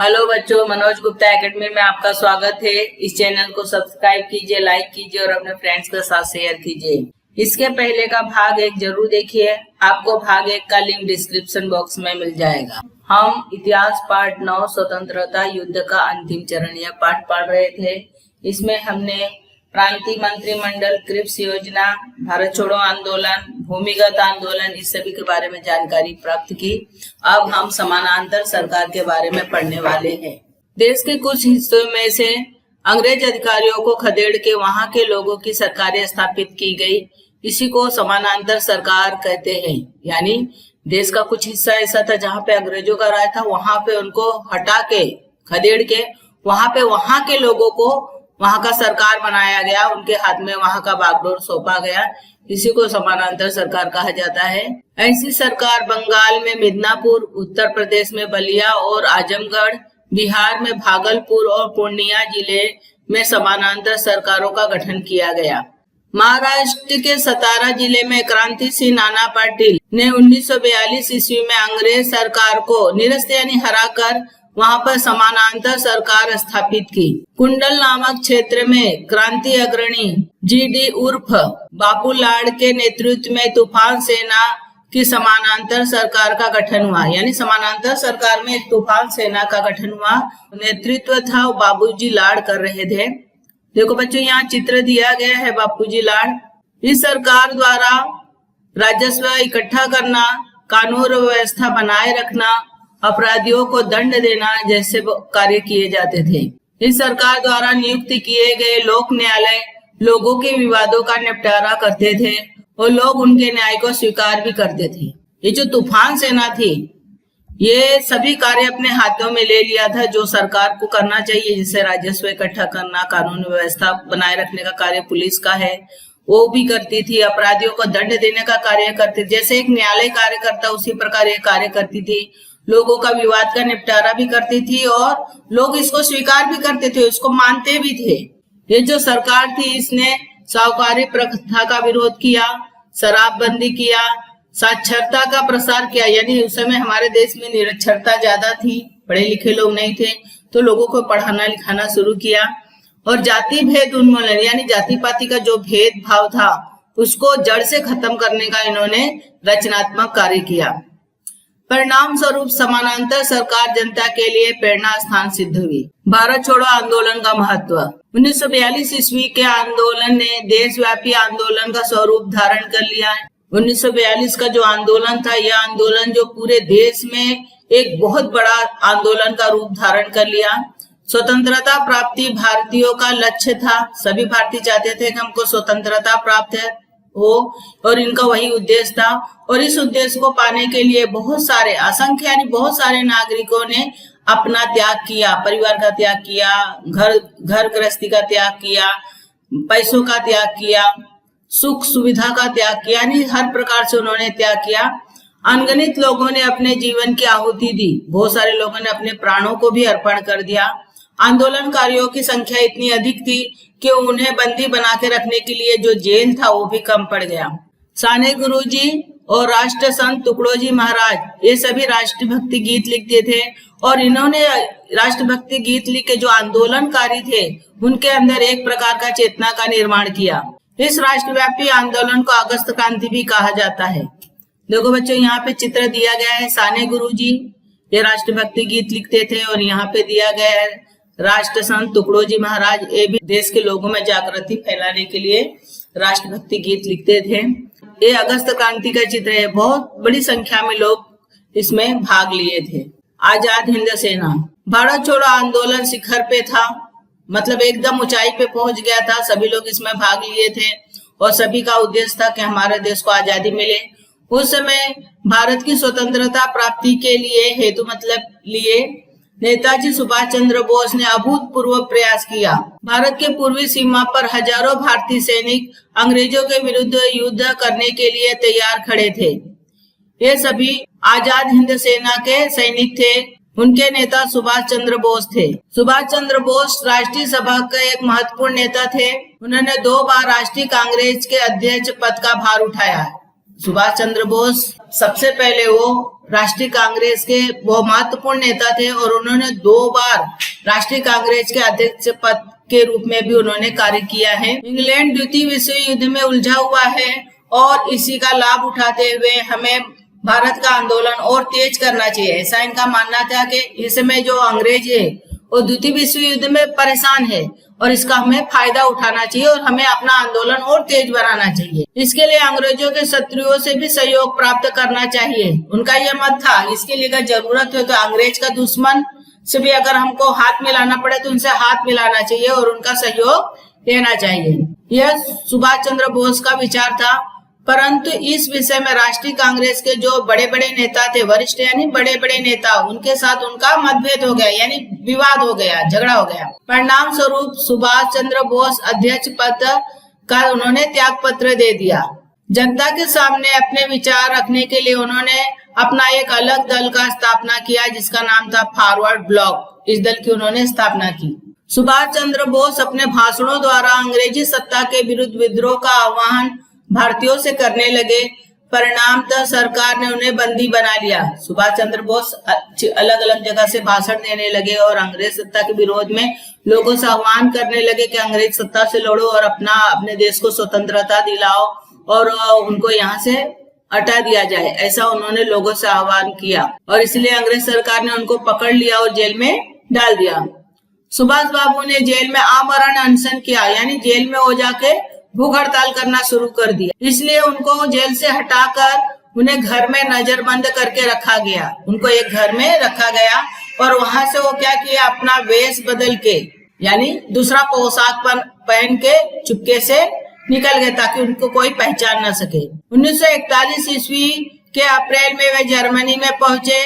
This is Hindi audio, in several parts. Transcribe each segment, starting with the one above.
हेलो बच्चों, मनोज गुप्ता एकेडमी में आपका स्वागत है। इस चैनल को सब्सक्राइब कीजिए, लाइक कीजिए और अपने फ्रेंड्स के साथ शेयर कीजिए। इसके पहले का भाग 1 जरूर देखिए। आपको भाग 1 का लिंक डिस्क्रिप्शन बॉक्स में मिल जाएगा। हम इतिहास पार्ट 9 स्वतंत्रता युद्ध का अंतिम चरण यह पाठ पढ़ रहे थे। इसमें हमने प्रांतीय मंत्रिमंडल, क्रिप्स योजना, भारत छोड़ो आंदोलन, भूमिगत आंदोलन, इस सभी के बारे में जानकारी प्राप्त की। अब हम समानांतर सरकार के बारे में पढ़ने वाले हैं। देश के कुछ हिस्सों में से अंग्रेज अधिकारियों को खदेड़ के वहां के लोगों की सरकारें स्थापित की गई। इसी को समानांतर सरकार कहते हैं। यानी देश का कुछ हिस्सा ऐसा था जहां पे अंग्रेजों का राज था, वहां पे उनको हटा के, खदेड़ के वहां पे वहां के लोगों को वहां का सरकार बनाया गया, उनके हाथ में वहां का बागडोर सौंपा गया। इसी को समानांतर सरकार कहा जाता है। ऐसी सरकार बंगाल में मिदनापुर, उत्तर प्रदेश में बलिया और आजमगढ़, बिहार में भागलपुर और पूर्णिया जिले में समानांतर सरकारों का गठन किया गया। महाराष्ट्र के सतारा जिले में क्रांति सिंह नाना पाटिल ने 1942 ईस्वी में अंग्रेज सरकार को निरस्त यानी हराकर वहां पर समानांतर सरकार स्थापित की। कुंडल नामक क्षेत्र में क्रांति अग्रणी जीडी उर्फ बापू लाड के नेतृत्व में तूफान सेना की समानांतर सरकार का गठन हुआ। यानी समानांतर सरकार में एक तूफान सेना का गठन हुआ। नेतृत्व था बाबूजी लाड कर रहे थे। देखो बच्चों, यहाँ चित्र दिया गया है बापूजी लाड। इस सरकार द्वारा राजस्व इकट्ठा करना, कानून व्यवस्था बनाए रखना, अपराधियों को दंड देना जैसे कार्य किए जाते थे। इस सरकार द्वारा नियुक्त किए गए लोक न्यायालय लोगों के विवादों का निपटारा करते थे और लोग उनके न्याय को स्वीकार भी करते थे। ये जो तूफान सेना थी, ये सभी कार्य अपने हाथों में ले लिया था जो सरकार को करना चाहिए, जैसे राजस्व इकट्ठा करना, कानून व्यवस्था बनाए रखने का कार्य पुलिस का है, वो भी करती थी। अपराधियों को दंड देने का कार्य करती थी, जैसे एक न्यायालय कार्य करता उसी प्रकार ये कार्य करती थी। लोगों का विवाद का निपटारा भी करती थी और लोग इसको स्वीकार भी करते थे, उसको मानते भी थे। ये जो सरकार थी, इसने साहूकारी प्रथा का विरोध किया, शराबबंदी किया, साक्षरता का प्रसार किया। यानी उस समय हमारे देश में निरक्षरता ज्यादा थी, पढ़े लिखे लोग नहीं थे, तो लोगों को पढ़ाना लिखाना शुरू किया। और जाति भेद उन्मूलन यानी जाति पाति का जो भेदभाव था उसको जड़ से खत्म करने का इन्होंने रचनात्मक कार्य किया। परिणाम स्वरूप समानांतर सरकार जनता के लिए प्रेरणा स्थान सिद्ध हुई। भारत छोड़ो आंदोलन का महत्व। 1942 ईस्वी के आंदोलन ने देशव्यापी आंदोलन का स्वरूप धारण कर लिया। 1942 का जो आंदोलन था, यह आंदोलन जो पूरे देश में एक बहुत बड़ा आंदोलन का रूप धारण कर लिया। स्वतंत्रता प्राप्ति भारतीयों का लक्ष्य था। सभी भारतीय चाहते थे कि हमको स्वतंत्रता प्राप्त हो और इनका वही उद्देश्य था। और इस उद्देश्य को पाने के लिए बहुत सारे नागरिकों ने अपना त्याग किया, परिवार का त्याग किया, घर गृहस्थी का त्याग किया, पैसों का त्याग किया, सुख सुविधा का त्याग किया, यानी हर प्रकार से उन्होंने त्याग किया। अनगिनत लोगों ने अपने जीवन की आहुति दी, बहुत सारे लोगों ने अपने प्राणों को भी अर्पण कर दिया। आंदोलनकारियों की संख्या इतनी अधिक थी कि उन्हें बंदी बना के रखने के लिए जो जेल था वो भी कम पड़ गया। साने गुरुजी और राष्ट्र संत तुकडोजी महाराज ये सभी राष्ट्रभक्ति गीत लिखते थे और इन्होंने राष्ट्रभक्ति गीत लिख के जो आंदोलनकारी थे उनके अंदर एक प्रकार का चेतना का निर्माण किया। इस राष्ट्रव्यापी आंदोलन को अगस्त क्रांति भी कहा जाता है। देखो बच्चों, यहाँ पे चित्र दिया गया है। साने गुरुजी ये राष्ट्रभक्ति गीत लिखते थे और यहाँ पे दिया गया है राष्ट्र संत तुकडोजी महाराज, ये भी देश के लोगों में जागृति फैलाने के लिए राष्ट्रभक्ति गीत लिखते थे। ये अगस्त क्रांति का चित्र है। बहुत बड़ी संख्या में लोग इसमें भाग लिए थे। आजाद हिंद सेना। भारत छोड़ो आंदोलन शिखर पे था, मतलब एकदम ऊंचाई पे पहुंच गया था। सभी लोग इसमें भाग लिए थे और सभी का उद्देश्य था कि हमारे देश को आजादी मिले। उस समय भारत की स्वतंत्रता प्राप्ति के लिए हेतु लिए नेताजी सुभाष चंद्र बोस ने अभूतपूर्व प्रयास किया। भारत के पूर्वी सीमा पर हजारों भारतीय सैनिक अंग्रेजों के विरुद्ध युद्ध करने के लिए तैयार खड़े थे। ये सभी आजाद हिंद सेना के सैनिक थे। उनके नेता सुभाष चंद्र बोस थे। सुभाष चंद्र बोस राष्ट्रीय सभा के एक महत्वपूर्ण नेता थे। उन्होंने 2 बार राष्ट्रीय कांग्रेस के अध्यक्ष पद का भार उठाया। सुभाष चंद्र बोस सबसे पहले वो राष्ट्रीय कांग्रेस के बहुत महत्वपूर्ण नेता थे और उन्होंने 2 बार राष्ट्रीय कांग्रेस के अध्यक्ष पद के रूप में भी उन्होंने कार्य किया है। इंग्लैंड द्वितीय विश्व युद्ध में उलझा हुआ है और इसी का लाभ उठाते हुए हमें भारत का आंदोलन और तेज करना चाहिए, ऐसा इनका मानना था कि इस समय जो अंग्रेज है वो द्वितीय विश्व युद्ध में परेशान है और इसका हमें फायदा उठाना चाहिए और हमें अपना आंदोलन और तेज बनाना चाहिए। इसके लिए अंग्रेजों के शत्रुओं से भी सहयोग प्राप्त करना चाहिए, उनका यह मत था। इसके लिए अगर जरूरत हो तो अंग्रेज का दुश्मन से भी अगर हमको हाथ मिलाना पड़े तो उनसे हाथ मिलाना चाहिए और उनका सहयोग लेना चाहिए। यह सुभाष चंद्र बोस का विचार था। परंतु इस विषय में राष्ट्रीय कांग्रेस के जो बड़े बड़े नेता थे, वरिष्ठ यानी बड़े बड़े नेता, उनके साथ उनका मतभेद हो गया, यानी विवाद हो गया, झगड़ा हो गया। परिणाम स्वरूप सुभाष चंद्र बोस अध्यक्ष पद का उन्होंने त्याग पत्र दे दिया। जनता के सामने अपने विचार रखने के लिए उन्होंने अपना एक अलग दल का स्थापना किया जिसका नाम था फॉरवर्ड ब्लॉक। इस दल की उन्होंने स्थापना की। सुभाष चंद्र बोस अपने भाषणों द्वारा अंग्रेजी सत्ता के विरुद्ध विद्रोह का आह्वान भारतीयों से करने लगे। परिणामतः सरकार ने उन्हें बंदी बना लिया। सुभाष चंद्र बोस अलग अलग जगह से भाषण देने लगे और अंग्रेज सत्ता के विरोध में लोगों से आह्वान करने लगे कि अंग्रेज सत्ता से लड़ो और अपने देश को स्वतंत्रता दिलाओ और उनको यहाँ से हटा दिया जाए, ऐसा उन्होंने लोगों से आह्वान किया और इसलिए अंग्रेज सरकार ने उनको पकड़ लिया और जेल में डाल दिया। सुभाष बाबू ने जेल में आमरण अनशन किया, यानी जेल में हो जाके भूख हड़ताल करना शुरू कर दिया। इसलिए उनको जेल से हटाकर उन्हें घर में नजरबंद करके रखा गया। उनको एक घर में रखा गया और वहां से वो क्या किया, अपना वेश बदल के यानी दूसरा पोशाक पहन के चुपके से निकल गए ताकि उनको कोई पहचान न सके। 1941 ईस्वी के अप्रैल में वे जर्मनी में पहुंचे।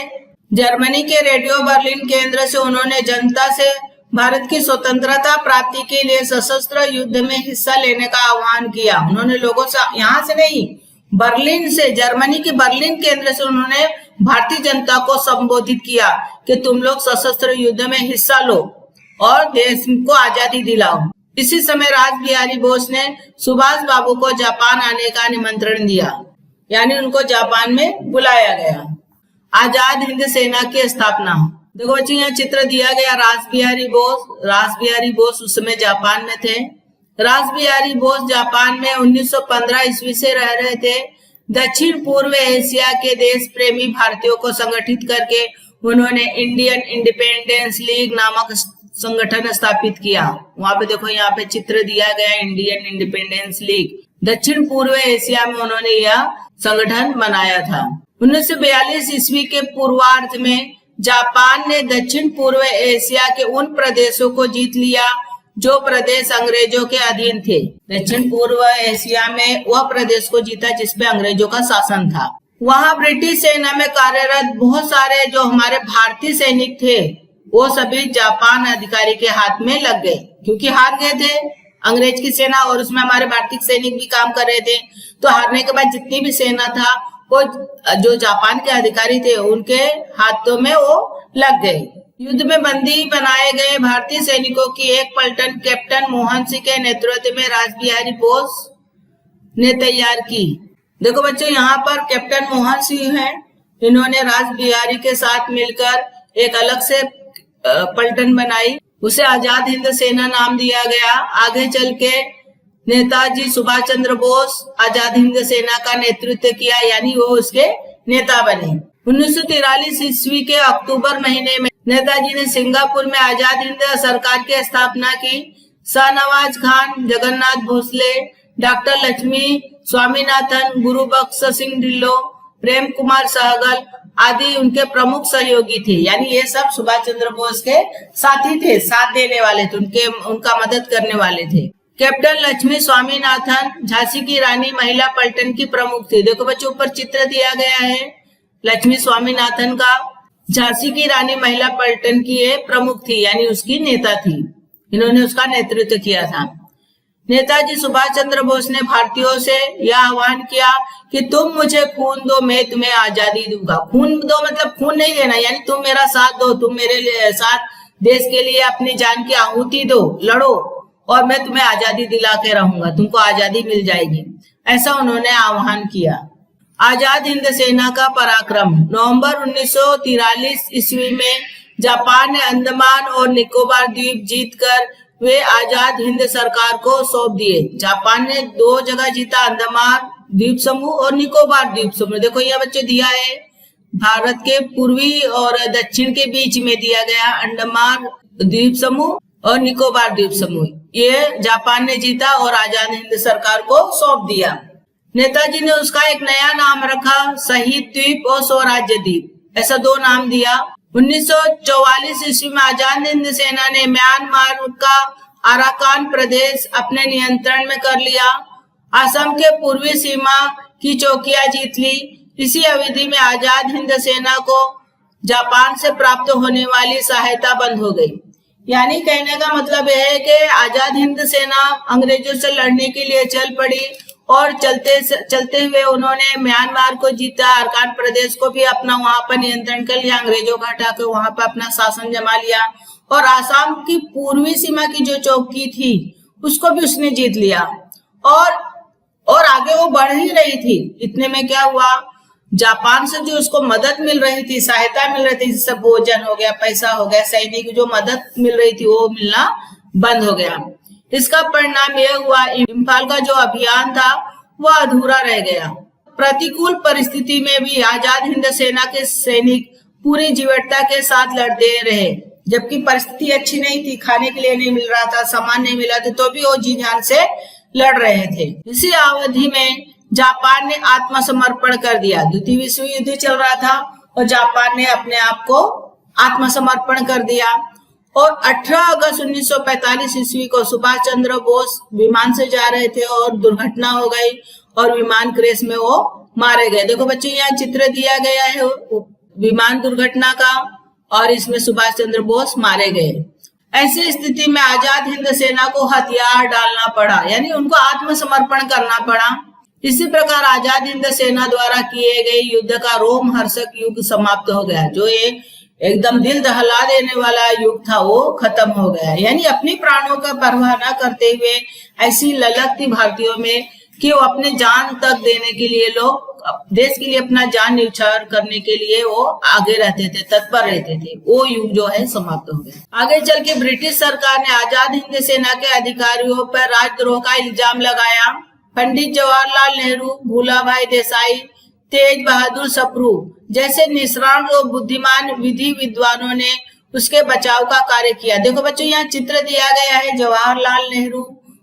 जर्मनी के रेडियो बर्लिन केंद्र से उन्होंने जनता से भारत की स्वतंत्रता प्राप्ति के लिए सशस्त्र युद्ध में हिस्सा लेने का आह्वान किया। उन्होंने लोगों से, यहाँ से नहीं, बर्लिन से, जर्मनी के बर्लिन केंद्र से उन्होंने भारतीय जनता को संबोधित किया कि तुम लोग सशस्त्र युद्ध में हिस्सा लो और देश को आजादी दिलाओ। इसी समय रासबिहारी बोस ने सुभाष बाबू को जापान आने का निमंत्रण दिया, यानी उनको जापान में बुलाया गया। आजाद हिंद सेना की स्थापना। देखो बच्चे यहाँ चित्र दिया गया रासबिहारी बोस उस समय जापान में थे। रासबिहारी बोस जापान में 1915 ईस्वी से रह रहे थे। दक्षिण पूर्व एशिया के देश प्रेमी भारतीयों को संगठित करके उन्होंने इंडियन इंडिपेंडेंस लीग नामक संगठन स्थापित किया। वहां पे देखो, यहाँ पे चित्र दिया गया इंडियन इंडिपेंडेंस लीग। दक्षिण पूर्व एशिया में उन्होंने यह संगठन बनाया था। 1942 ईस्वी के पूर्वार्ध में जापान ने दक्षिण पूर्व एशिया के उन प्रदेशों को जीत लिया जो प्रदेश अंग्रेजों के अधीन थे। दक्षिण पूर्व एशिया में वह प्रदेश को जीता जिसपे अंग्रेजों का शासन था। वहां ब्रिटिश सेना में कार्यरत बहुत सारे जो हमारे भारतीय सैनिक थे वो सभी जापान अधिकारी के हाथ में लग गए, क्योंकि हार गए थे अंग्रेज की सेना और उसमें हमारे भारतीय सैनिक भी काम कर रहे थे। तो हारने के बाद जितनी भी सेना था वो जो जापान के अधिकारी थे उनके हाथों में वो लग गए। युद्ध में बंदी बनाए गए भारतीय सैनिकों की एक पलटन कैप्टन मोहन सिंह के नेतृत्व में रासबिहारी बोस ने तैयार की। देखो बच्चों, यहाँ पर कैप्टन मोहन सिंह हैं, इन्होंने रासबिहारी के साथ मिलकर एक अलग से पलटन बनाई, उसे आजाद हिंद सेना नाम दिया गया। आगे चल के नेताजी सुभाष चंद्र बोस आजाद हिंद सेना का नेतृत्व किया, यानी वो उसके नेता बने। 1943 ईस्वी के अक्टूबर महीने में नेताजी ने सिंगापुर में आजाद हिंद सरकार की स्थापना की। शाहनवाज खान, जगन्नाथ भोसले, डॉक्टर लक्ष्मी स्वामीनाथन, गुरु बख्श सिंह ढिल्लो, प्रेम कुमार सहगल आदि उनके प्रमुख सहयोगी थे, यानी ये सब सुभाष चंद्र बोस के साथी थे, साथ देने वाले थे, उनका मदद करने वाले थे। कैप्टन लक्ष्मी स्वामीनाथन झांसी की रानी महिला पलटन की प्रमुख थी। देखो बच्चों, ऊपर चित्र दिया गया है लक्ष्मी स्वामीनाथन का। झांसी की रानी महिला पलटन की ये प्रमुख थी, यानी उसकी नेता थी, इन्होंने उसका नेतृत्व किया था। नेताजी सुभाष चंद्र बोस ने भारतीयों से यह आह्वान किया कि तुम मुझे खून दो, मैं तुम्हें आजादी दूंगा। खून दो मतलब खून नहीं देना, यानी तुम मेरा साथ दो, तुम मेरे साथ देश के लिए अपनी जान की आहुति दो, लड़ो और मैं तुम्हें आजादी दिला के रहूंगा, तुमको आजादी मिल जाएगी, ऐसा उन्होंने आह्वान किया। आजाद हिंद सेना का पराक्रम। नवंबर 1943 ईस्वी में जापान ने अंडमान और निकोबार द्वीप जीतकर वे आजाद हिंद सरकार को सौंप दिए। जापान ने 2 जगह जीता, अंडमान द्वीप समूह और निकोबार द्वीप समूह। देखो यह बच्चे दिया है, भारत के पूर्वी और दक्षिण के बीच में दिया गया अंडमान द्वीप समूह और निकोबार द्वीप समूह। ये जापान ने जीता और आजाद हिंद सरकार को सौंप दिया। नेताजी ने उसका एक नया नाम रखा, शहीद द्वीप और स्वराज्य द्वीप, ऐसा 2 नाम दिया। 1944 ईस्वी में आजाद हिंद सेना ने म्यांमार का अराकान प्रदेश अपने नियंत्रण में कर लिया। असम के पूर्वी सीमा की चौकियां जीत ली। इसी अवधि में आजाद हिंद सेना को जापान से प्राप्त होने वाली सहायता बंद हो गई। यानी कहने का मतलब यह है कि आजाद हिंद सेना अंग्रेजों से लड़ने के लिए चल पड़ी और चलते हुए उन्होंने म्यांमार को जीता, अराकान प्रदेश को भी अपना वहां पर नियंत्रण कर लिया, अंग्रेजों को हटा कर वहां पर अपना शासन जमा लिया और आसाम की पूर्वी सीमा की जो चौकी थी उसको भी उसने जीत लिया और आगे वो बढ़ ही रही थी। इतने में क्या हुआ, जापान से जो उसको मदद मिल रही थी, सहायता मिल रही थी, जैसे भोजन हो गया, पैसा हो गया, सैनिक जो मदद मिल रही थी वो मिलना बंद हो गया। इसका परिणाम यह हुआ, इम्फाल का जो अभियान था वह अधूरा रह गया। प्रतिकूल परिस्थिति में भी आजाद हिंद सेना के सैनिक पूरी जीवटता के साथ लड़ते रहे, जबकि परिस्थिति अच्छी नहीं थी, खाने के लिए नहीं मिल रहा था, सामान नहीं मिला था, तो भी वो जी जान से लड़ रहे थे। इसी अवधि में जापान ने आत्मसमर्पण कर दिया। द्वितीय विश्व युद्ध चल रहा था और जापान ने अपने आप को आत्मसमर्पण कर दिया और 18 अगस्त 1945 ईस्वी को सुभाष चंद्र बोस विमान से जा रहे थे और दुर्घटना हो गई और विमान क्रैश में वो मारे गए। देखो बच्चों यहाँ चित्र दिया गया है विमान दुर्घटना का और इसमें सुभाष चंद्र बोस मारे गए। ऐसी स्थिति में आजाद हिंद सेना को हथियार डालना पड़ा, यानी उनको आत्मसमर्पण करना पड़ा। इसी प्रकार आजाद हिंद सेना द्वारा किए गए युद्ध का रोमहर्षक युग समाप्त हो गया। जो ये एकदम दिल दहला देने वाला युग था वो खत्म हो गया। यानी अपनी प्राणों का परवाह न करते हुए ऐसी ललक थी भारतीयों में कि वो अपने जान तक देने के लिए, लोग देश के लिए अपना जान न्यौछावर करने के लिए वो आगे रहते थे, तत्पर रहते थे। वो युग जो है समाप्त हो गया। आगे चल के ब्रिटिश सरकार ने आजाद हिंद सेना के अधिकारियों पर राजद्रोह का इल्जाम लगाया। पंडित जवाहरलाल नेहरू, भूलाभाई देसाई, तेज बहादुर सप्रू जैसे निष्णात और बुद्धिमान विधि विद्वानों ने उसके बचाव का कार्य किया। देखो बच्चों यहाँ चित्र दिया गया है, जवाहरलाल नेहरू,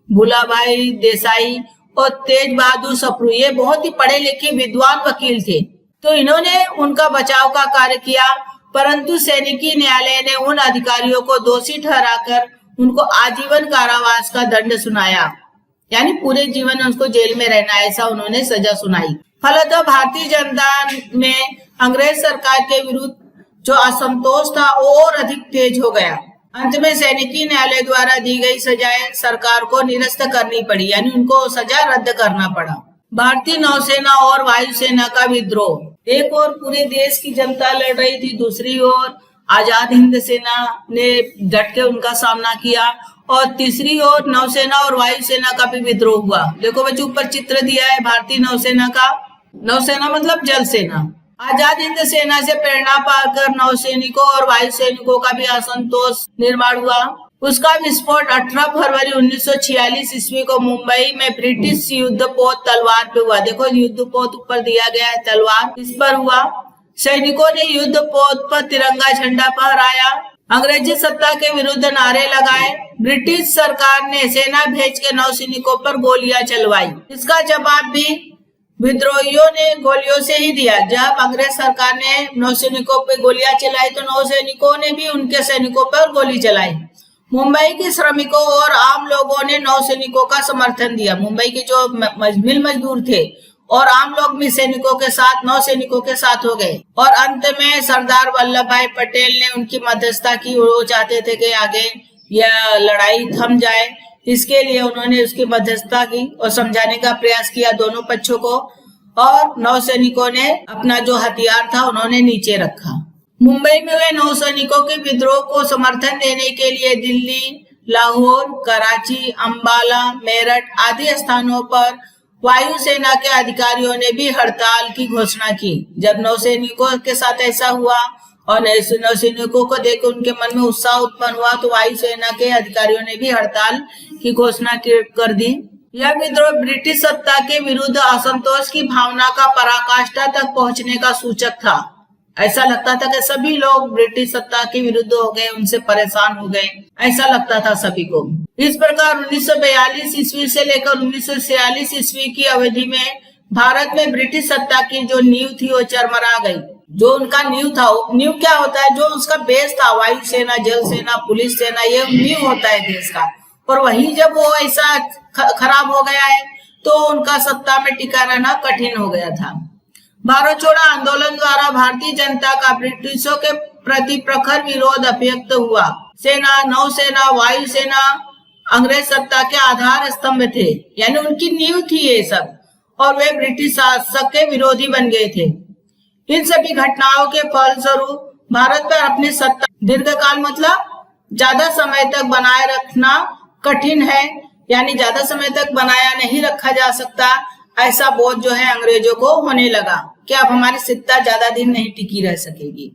भूलाभाई देसाई और तेज बहादुर सप्रू, ये बहुत ही पढ़े लिखे विद्वान वकील थे। तो इन्होंने उनका बचाव का कार्य किया, परंतु सैनिकी न्यायालय ने उन अधिकारियों को दोषी ठहराकर उनको आजीवन कारावास का दंड सुनाया, यानी पूरे जीवन उनको जेल में रहना, ऐसा उन्होंने सजा सुनाई। फलतः भारतीय जनता में अंग्रेज सरकार के विरुद्ध जो असंतोष था और अधिक तेज हो गया। अंत में सैनिकी न्यायालय द्वारा दी गई सजाएं सरकार को निरस्त करनी पड़ी, यानी उनको सजा रद्द करना पड़ा। भारतीय नौसेना और वायुसेना का विद्रोह। एक ओर पूरे देश की जनता लड़ रही थी, दूसरी ओर आजाद हिंद सेना ने डट के उनका सामना किया और तीसरी ओर नौसेना और वायुसेना का भी विद्रोह हुआ। देखो बच्चों ऊपर चित्र दिया है भारतीय नौसेना का। नौसेना मतलब जल सेना। आजाद हिंद सेना से प्रेरणा पाकर नौसैनिकों और वायुसैनिकों का भी असंतोष निर्माण हुआ। उसका विस्फोट 18 फरवरी 1946 ईस्वी को मुंबई में ब्रिटिश युद्धपोत तलवार पे हुआ। देखो युद्धपोत ऊपर दिया गया है, तलवार इस पर हुआ। सैनिकों ने युद्धपोत पर तिरंगा झंडा फहराया, अंग्रेजी सत्ता के विरुद्ध नारे लगाए। ब्रिटिश सरकार ने सेना भेज के नौसैनिकों पर गोलियां चलवाई। इसका जवाब भी विद्रोहियों ने गोलियों से ही दिया। जब अंग्रेज सरकार ने नौसैनिकों पर गोलियां चलाई तो नौसैनिकों ने भी उनके सैनिकों पर गोली चलाई। मुंबई के श्रमिकों और आम लोगों ने नौसैनिकों का समर्थन दिया। मुंबई के जो मिल मजदूर थे और आम लोग भी सैनिकों के साथ, नौसैनिकों के साथ हो गए और अंत में सरदार वल्लभ भाई पटेल ने उनकी मध्यस्थता की। वो चाहते थे कि आगे यह लड़ाई थम जाए, इसके लिए उन्होंने उसकी मध्यस्थता की और समझाने का प्रयास किया दोनों पक्षों को, और नौसैनिकों ने अपना जो हथियार था उन्होंने नीचे रखा। मुंबई में हुए नौसैनिकों के विद्रोह को समर्थन देने के लिए दिल्ली, लाहौर, कराची, अंबाला, मेरठ आदि स्थानों पर वायुसेना के अधिकारियों ने भी हड़ताल की घोषणा की। जब नौसैनिकों के साथ ऐसा हुआ और नौसैनिकों को देख उनके मन में उत्साह उत्पन्न हुआ तो वायुसेना के अधिकारियों ने भी हड़ताल की घोषणा कर दी। यह विद्रोह ब्रिटिश सत्ता के विरुद्ध असंतोष की भावना का पराकाष्ठा तक पहुंचने का सूचक था। ऐसा लगता था कि सभी लोग ब्रिटिश सत्ता के विरुद्ध हो गए, उनसे परेशान हो गए, ऐसा लगता था सभी को। इस प्रकार 1942 ईस्वी से लेकर 1946 ईस्वी की अवधि में भारत में ब्रिटिश सत्ता की जो नींव थी वो चरमरा गई। जो उनका नींव था, नींव क्या होता है, जो उसका बेस था, वायुसेना, जल सेना, पुलिस सेना, ये नींव होता है देश का। और वही जब वो ऐसा खराब हो गया है तो उनका सत्ता में टिका रहना कठिन हो गया था। भारत छोड़ो आंदोलन द्वारा भारतीय जनता का ब्रिटिशों के प्रति प्रखर विरोध अभिव्यक्त हुआ। सेना, नौसेना, वायुसेना अंग्रेज सत्ता के आधार स्तंभ थे, यानी उनकी नींव थी ये सब, और वे ब्रिटिश शासक के विरोधी बन गए थे। इन सभी घटनाओं के फलस्वरूप भारत पर अपनी सत्ता दीर्घकाल मतलब ज्यादा समय तक बनाए रखना कठिन है, यानी ज्यादा समय तक बनाया नहीं रखा जा सकता, ऐसा बोध जो है अंग्रेजों को होने लगा कि अब हमारी सत्ता ज्यादा दिन नहीं टिकी रह सकेगी।